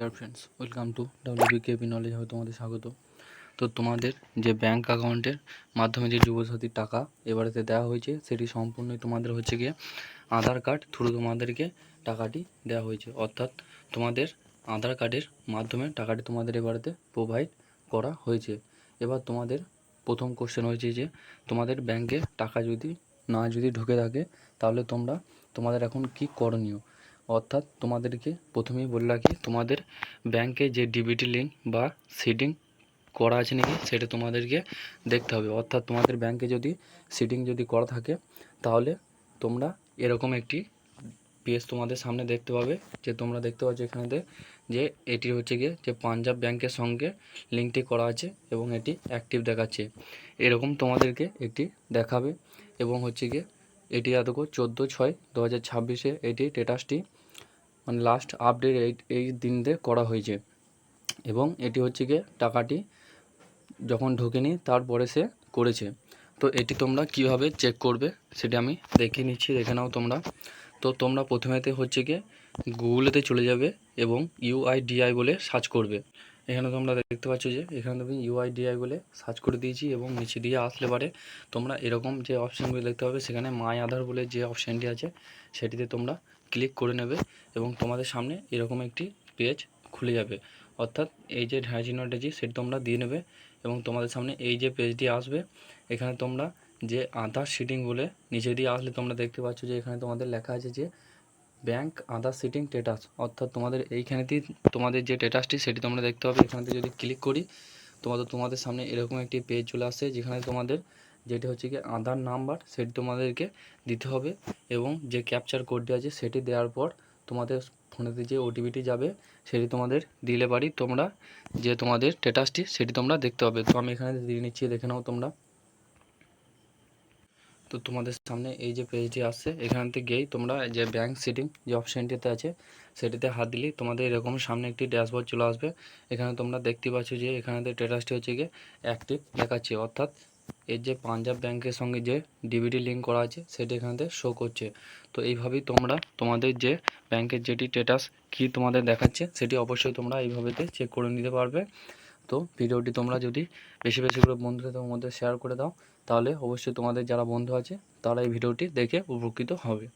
Dear friends, welcome to WBKB knowledge হবে তোমাদের স্বাগত। তো তোমাদের যে ব্যাংক অ্যাকাউন্টের মাধ্যমে যে যুবসাথীর টাকা এবারেতে দেওয়া হয়েছে, সেটি সম্পূর্ণই তোমাদের হচ্ছে গিয়ে আধার কার্ড থ্রু তোমাদেরকে টাকাটি দেওয়া হয়েছে। অর্থাৎ তোমাদের আধার কার্ডের মাধ্যমে টাকাটি তোমাদের এবারেতে প্রোভাইড করা হয়েছে। এবার তোমাদের প্রথম কোশ্চেন হয়েছে যে তোমাদের ব্যাংকে টাকা যদি ঢুকে থাকে, তাহলে তোমাদের এখন কি করণীয়। অর্থাৎ তোমাদেরকে প্রথমেই বলে রাখি, তোমাদের ব্যাংকে যে ডিবিটি লিঙ্ক বা সিডিং করা আছে নাকি সেটা তোমাদেরকে দেখতে হবে। অর্থাৎ তোমাদের ব্যাংকে যদি সিডিং করা থাকে, তাহলে তোমরা এরকম একটি পেজ তোমাদের সামনে দেখতে পাবে, যে তোমরা দেখতে পাচ্ছ এখানেতে যে এটি হচ্ছে গিয়ে যে পাঞ্জাব ব্যাংকের সঙ্গে লিঙ্কটি করা আছে এবং এটি অ্যাক্টিভ দেখাচ্ছে, এরকম তোমাদেরকে একটি দেখাবে। এবং হচ্ছে গিয়ে এটি দেখো 14/6/2026 এটি স্ট্যাটাসটি মানে লাস্ট আপডেট এই দিনতে করা হয়েছে। এবং এটি হচ্ছে গিয়ে টাকাটি যখন ঢোকেনি তারপরে সে করেছে। তো এটি তোমরা কিভাবে চেক করবে সেটি আমি দেখিয়ে নিচ্ছি, দেখে নাও তোমরা। তো তোমরা প্রথমেতে হচ্ছে গিয়ে গুগলেতে চলে যাবে এবং UIDAI বলে সার্চ করবে। এখানে তোমরা দেখতে পাচ্ছ যে এখানে তুমি UIDAI বলে সার্চ করে দিয়েছি এবং নিচে দিয়ে আসলে পারে তোমরা এরকম যে অপশানগুলো দেখতে পাবে, সেখানে মাই আধার বলে যে অপশানটি আছে সেটিতে তোমরা ক্লিক করে নেবে এবং তোমাদের সামনে এরকম একটি পেজ খুলে যাবে। অর্থাৎ এই যে চিহ্নটা সেটি তোমরা দিয়ে নেবে এবং তোমাদের সামনে এই যে পেজটি আসবে। এখানে তোমরা যে আধার সিটিং বলে নিচে দিয়ে আসলে তোমরা দেখতে পাচ্ছ যে এখানে তোমাদের লেখা আছে যে ব্যাংক আধার সিটিং স্ট্যাটাস। অর্থাৎ তোমাদের এইখানেতেই তোমাদের যে স্ট্যাটাসটি সেটি তোমরা দেখতে পাবে। এখানেতে যদি ক্লিক করি তোমাদের সামনে এরকম একটি পেজ চলে আসে, যেখানে তোমাদের যেটি হচ্ছে কি আধার নাম্বার সেটি তোমাদেরকে দিতে হবে এবং যে ক্যাপচার কোডটি আছে সেটি দেওয়ার পর তোমাদের ফোনেতে যে OTPটি যাবে সেটি তোমাদের দিলে পারি তোমরা যে তোমাদের স্ট্যাটাসটি সেটি তোমরা দেখতে পাবে। তো আমি এখানে দিয়ে নিচ্ছি, দেখে নাও তোমরা। তো তোমাদের সামনে এই যে পেজটি আসছে, এখান থেকে গিয়েই তোমরা যে ব্যাংক সিটিং যে অপশানটিতে আছে সেটিতে হাত দিলেই তোমাদের এরকম সামনে একটি ড্যাশবোর্ড চলে আসবে। এখানে তোমরা দেখতে পাচ্ছ যে এখানে স্ট্যাটাসটি হচ্ছে গিয়ে অ্যাক্টিভ দেখাচ্ছে। অর্থাৎ এর যে পাঞ্জাব ব্যাংকের সঙ্গে যে ডিবিটি লিঙ্ক করা আছে সেটি এখানে শো করছে। তো এইভাবেই তোমরা তোমাদের যে ব্যাংকের যেটি স্ট্যাটাস কি তোমাদের দেখাচ্ছে সেটি অবশ্যই তোমরা এইভাবেতে চেক করে নিতে পারবে। তো ভিডিওটি তোমরা যদি বেশি বেশি করে বন্ধুদের মধ্যে শেয়ার করে দাও, তাহলে অবশ্যই তোমাদের যারা বন্ধু আছে তারা এই ভিডিওটি দেখে উপকৃত হবে।